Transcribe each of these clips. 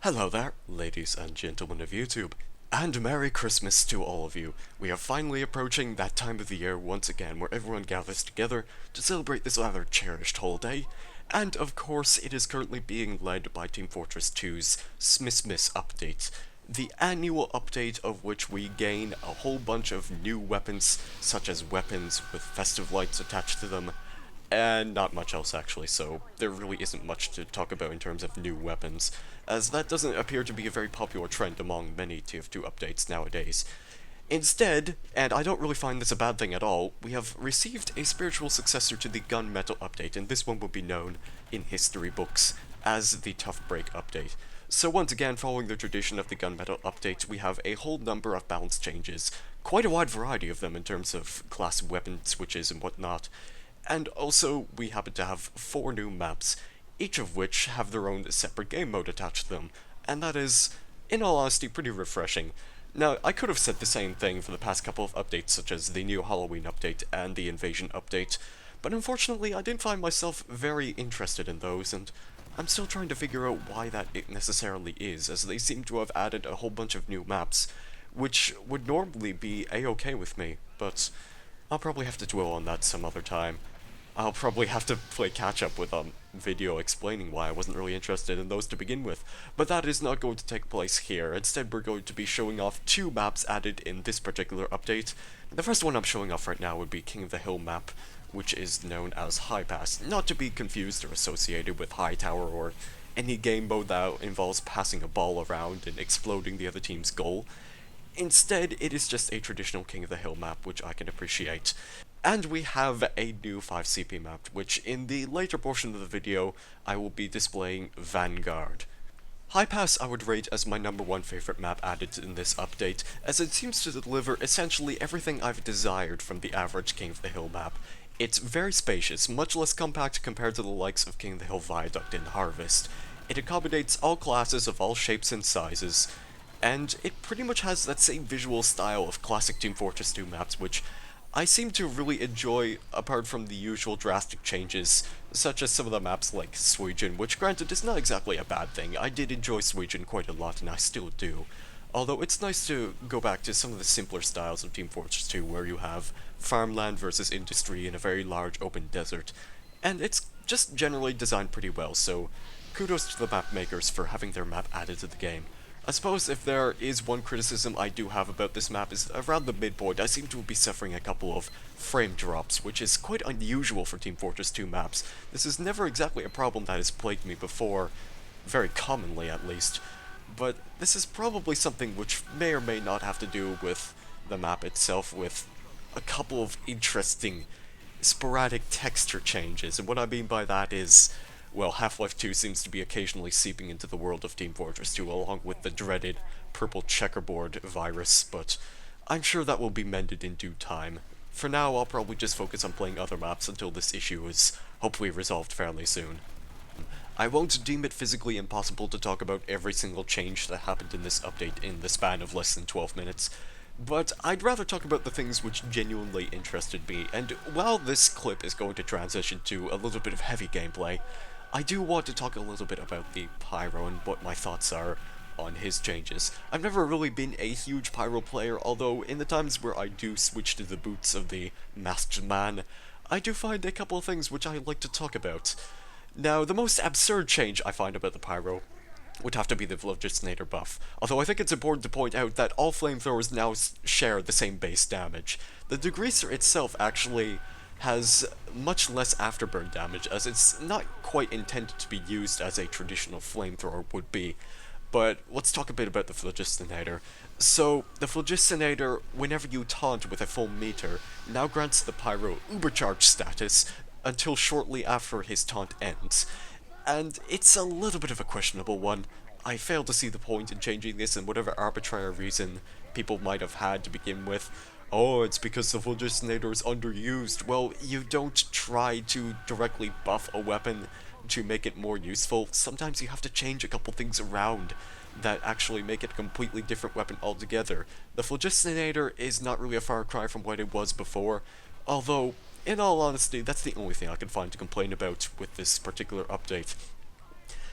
Hello there, ladies and gentlemen of YouTube, and Merry Christmas to all of you. We are finally approaching that time of the year once again where everyone gathers together to celebrate this rather cherished holiday, and of course it is currently being led by Team Fortress 2's Smithmas update, the annual update of which we gain a whole bunch of new weapons, such as weapons with festive lights attached to them, and not much else actually, so there really isn't much to talk about in terms of new weapons, as that doesn't appear to be a very popular trend among many TF2 updates nowadays. Instead, and I don't really find this a bad thing at all, we have received a spiritual successor to the gunmetal update, and this one will be known in history books as the Tough Break update. So once again, following the tradition of the gunmetal update, we have a whole number of balance changes, quite a wide variety of them in terms of class weapon switches and whatnot. And also, we happen to have 4 new maps, each of which have their own separate game mode attached to them, and that is, in all honesty, pretty refreshing. Now, I could have said the same thing for the past couple of updates, such as the new Halloween update and the Invasion update, but unfortunately I didn't find myself very interested in those, and I'm still trying to figure out why that it necessarily is, as they seem to have added a whole bunch of new maps, which would normally be a-okay with me, but I'll probably have to dwell on that some other time. I'll probably have to play catch-up with a video explaining why I wasn't really interested in those to begin with, but that is not going to take place here. Instead, we're going to be showing off 2 maps added in this particular update. The first one I'm showing off right now would be King of the Hill map, which is known as Highpass, not to be confused or associated with High Tower or any game mode that involves passing a ball around and exploding the other team's goal. Instead, it is just a traditional King of the Hill map, which I can appreciate. And we have a new 5CP map, which in the later portion of the video, I will be displaying Vanguard. Highpass I would rate as my #1 favorite map added in this update, as it seems to deliver essentially everything I've desired from the average King of the Hill map. It's very spacious, much less compact compared to the likes of King of the Hill Viaduct and Harvest. It accommodates all classes of all shapes and sizes, and it pretty much has that same visual style of classic Team Fortress 2 maps, which I seem to really enjoy apart from the usual drastic changes, such as some of the maps like Sweden, which granted is not exactly a bad thing. I did enjoy Sweden quite a lot and I still do. Although it's nice to go back to some of the simpler styles of Team Fortress 2 where you have farmland versus industry in a very large open desert. And it's just generally designed pretty well, so kudos to the map makers for having their map added to the game. I suppose if there is one criticism I do have about this map is around the midpoint I seem to be suffering a couple of frame drops, which is quite unusual for Team Fortress 2 maps. This is never exactly a problem that has plagued me before, very commonly at least, but this is probably something which may or may not have to do with the map itself, with a couple of interesting sporadic texture changes, and what I mean by that is, well, Half-Life 2 seems to be occasionally seeping into the world of Team Fortress 2 along with the dreaded purple checkerboard virus, but I'm sure that will be mended in due time. For now, I'll probably just focus on playing other maps until this issue is hopefully resolved fairly soon. I won't deem it physically impossible to talk about every single change that happened in this update in the span of less than 12 minutes, but I'd rather talk about the things which genuinely interested me, and while this clip is going to transition to a little bit of heavy gameplay, I do want to talk a little bit about the Pyro and what my thoughts are on his changes. I've never really been a huge Pyro player, although in the times where I do switch to the boots of the masked man, I do find a couple of things which I like to talk about. Now, the most absurd change I find about the Pyro would have to be the Phlogistonator buff, although I think it's important to point out that all flamethrowers now share the same base damage. The degreaser itself actually has much less afterburn damage, as it's not quite intended to be used as a traditional flamethrower would be. But let's talk a bit about the Phlogistonator. So, the Phlogistonator, whenever you taunt with a full meter, now grants the Pyro Ubercharge status until shortly after his taunt ends. And it's a little bit of a questionable one. I fail to see the point in changing this, and whatever arbitrary reason people might have had to begin with. Oh, it's because the Phlogistonator is underused. Well, you don't try to directly buff a weapon to make it more useful. Sometimes you have to change a couple things around that actually make it a completely different weapon altogether. The Phlogistonator is not really a far cry from what it was before, although, in all honesty, that's the only thing I can find to complain about with this particular update.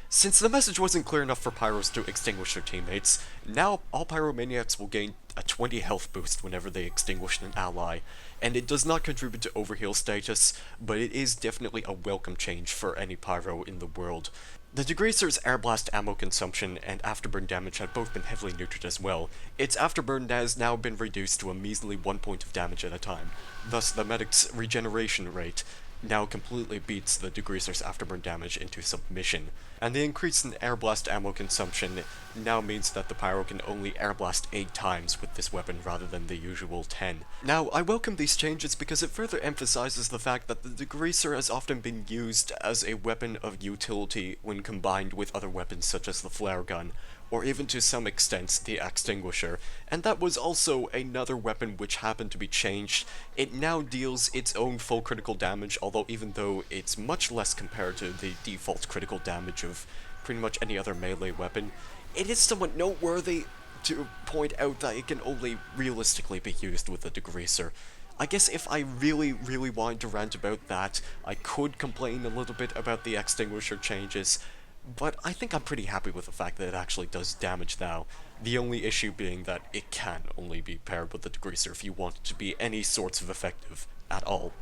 Since the message wasn't clear enough for Pyros to extinguish their teammates, now all Pyromaniacs will gain a 20 health boost whenever they extinguish an ally, and it does not contribute to overheal status, but it is definitely a welcome change for any Pyro in the world. The Degreaser's air blast ammo consumption and afterburn damage have both been heavily neutered as well. Its afterburn has now been reduced to a measly 1 point of damage at a time, thus the medic's regeneration rate now completely beats the Degreaser's afterburn damage into submission. And the increase in air blast ammo consumption now means that the Pyro can only air blast 8 times with this weapon rather than the usual 10. Now, I welcome these changes because it further emphasizes the fact that the Degreaser has often been used as a weapon of utility when combined with other weapons such as the flare gun, or even to some extent the extinguisher, and that was also another weapon which happened to be changed. It now deals its own full critical damage, although even though it's much less compared to the default critical damage of pretty much any other melee weapon, it is somewhat noteworthy to point out that it can only realistically be used with a Degreaser. I guess if I really wanted to rant about that, I could complain a little bit about the extinguisher changes, but I think I'm pretty happy with the fact that it actually does damage now. The only issue being that it can only be paired with the Degreaser if you want it to be any sorts of effective at all.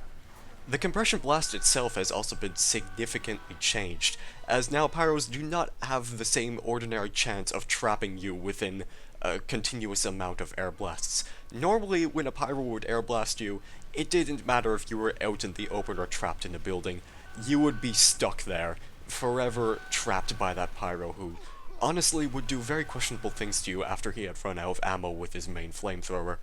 The compression blast itself has also been significantly changed, as now Pyros do not have the same ordinary chance of trapping you within a continuous amount of air blasts. Normally, when a Pyro would air blast you, it didn't matter if you were out in the open or trapped in a building. You would be stuck there, forever trapped by that Pyro who honestly would do very questionable things to you after he had run out of ammo with his main flamethrower.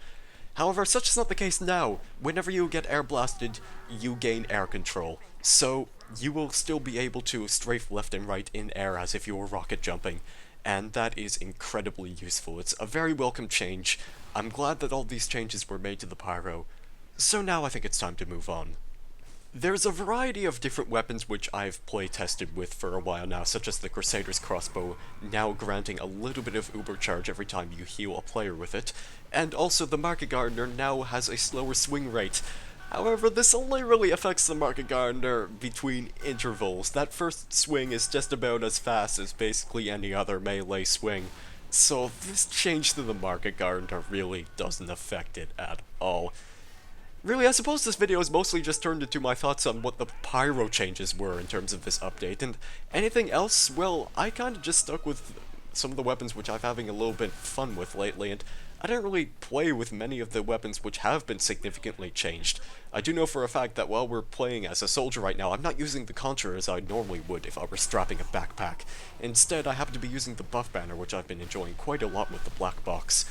However, such is not the case now. Whenever you get air blasted, you gain air control, so you will still be able to strafe left and right in air as if you were rocket jumping, and that is incredibly useful. It's a very welcome change. I'm glad that all these changes were made to the Pyro, so now I think it's time to move on. There's a variety of different weapons which I've play-tested with for a while now, such as the Crusader's crossbow, now granting a little bit of uber charge every time you heal a player with it, and also the Market Gardener now has a slower swing rate. However, this only really affects the Market Gardener between intervals. That first swing is just about as fast as basically any other melee swing, so this change to the Market Gardener really doesn't affect it at all. Really, I suppose this video is mostly just turned into my thoughts on what the Pyro changes were in terms of this update, and anything else, well, I kinda just stuck with some of the weapons which I'm having a little bit fun with lately, and I didn't really play with many of the weapons which have been significantly changed. I do know for a fact that while we're playing as a soldier right now, I'm not using the Contra as I normally would if I were strapping a backpack. Instead, I happen to be using the buff banner, which I've been enjoying quite a lot with the black box.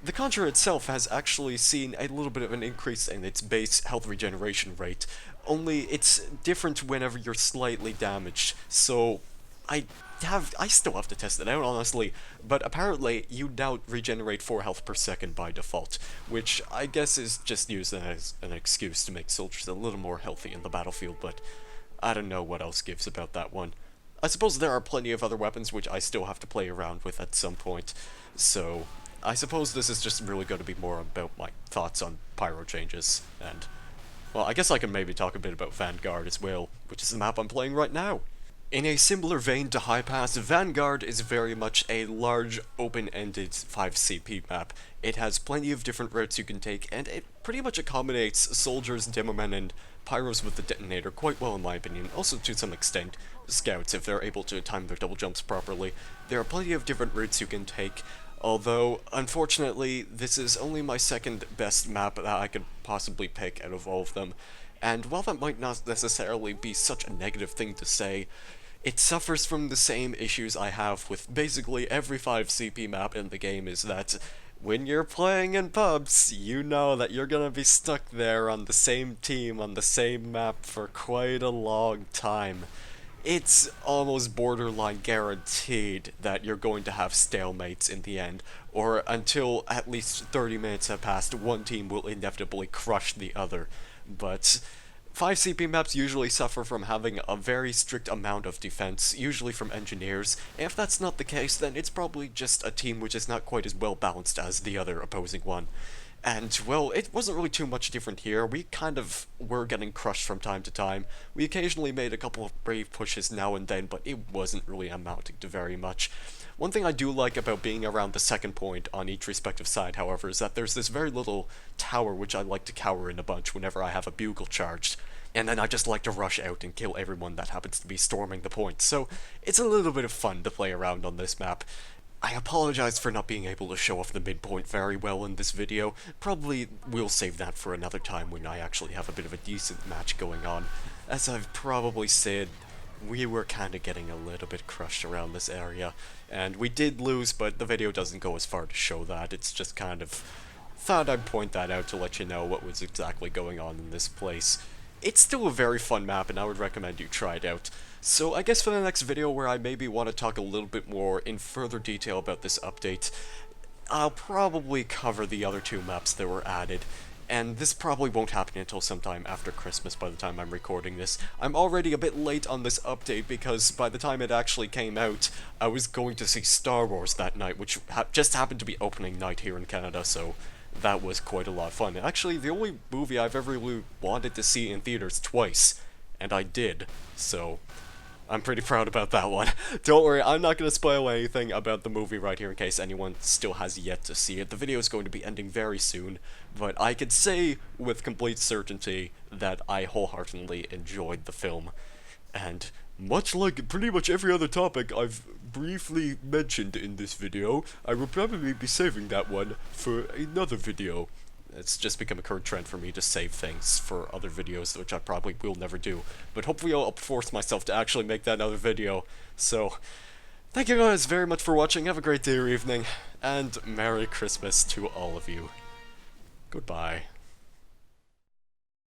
The Contra itself has actually seen a little bit of an increase in its base health regeneration rate, only it's different whenever you're slightly damaged, so I still have to test it out, honestly, but apparently you now regenerate 4 health per second by default, which I guess is just used as an excuse to make soldiers a little more healthy in the battlefield, but I don't know what else gives about that one. I suppose there are plenty of other weapons which I still have to play around with at some point, so I suppose this is just really going to be more about my thoughts on Pyro Changes, and, well, I guess I can maybe talk a bit about Vanguard as well, which is the map I'm playing right now. In a similar vein to Highpass, Vanguard is very much a large, open-ended 5CP map. It has plenty of different routes you can take, and it pretty much accommodates soldiers, demomen, and pyros with the detonator quite well in my opinion, also to some extent scouts if they're able to time their double jumps properly. There are plenty of different routes you can take, although, unfortunately, this is only my second best map that I could possibly pick out of all of them, and while that might not necessarily be such a negative thing to say, it suffers from the same issues I have with basically every 5CP map in the game, is that when you're playing in pubs, you know that you're gonna be stuck there on the same team, on the same map for quite a long time. It's almost borderline guaranteed that you're going to have stalemates in the end, or until at least 30 minutes have passed, one team will inevitably crush the other. But 5CP maps usually suffer from having a very strict amount of defense, usually from engineers, and if that's not the case, then it's probably just a team which is not quite as well balanced as the other opposing one. And, well, it wasn't really too much different here. We kind of were getting crushed from time to time. We occasionally made a couple of brave pushes now and then, but it wasn't really amounting to very much. One thing I do like about being around the second point on each respective side, however, is that there's this very little tower which I like to cower in a bunch whenever I have a bugle charged. And then I just like to rush out and kill everyone that happens to be storming the point. So it's a little bit of fun to play around on this map. I apologize for not being able to show off the midpoint very well in this video. Probably we'll save that for another time when I actually have a bit of a decent match going on. As I've probably said, we were kind of getting a little bit crushed around this area, and we did lose, but the video doesn't go as far to show that. It's just kind of thought I'd point that out to let you know what was exactly going on in this place. It's still a very fun map, and I would recommend you try it out. So I guess for the next video, where I maybe want to talk a little bit more in further detail about this update, I'll probably cover the other two maps that were added, and this probably won't happen until sometime after Christmas by the time I'm recording this. I'm already a bit late on this update because by the time it actually came out, I was going to see Star Wars that night, which just happened to be opening night here in Canada, so that was quite a lot of fun. Actually, the only movie I've ever really wanted to see in theaters twice, and I did, so I'm pretty proud about that one. Don't worry, I'm not going to spoil anything about the movie right here in case anyone still has yet to see it. The video is going to be ending very soon, but I could say with complete certainty that I wholeheartedly enjoyed the film. And much like pretty much every other topic I've briefly mentioned in this video, I will probably be saving that one for another video. It's just become a current trend for me to save things for other videos, which I probably will never do. But hopefully I'll force myself to actually make that another video. So, thank you guys very much for watching, have a great day or evening, and Merry Christmas to all of you. Goodbye.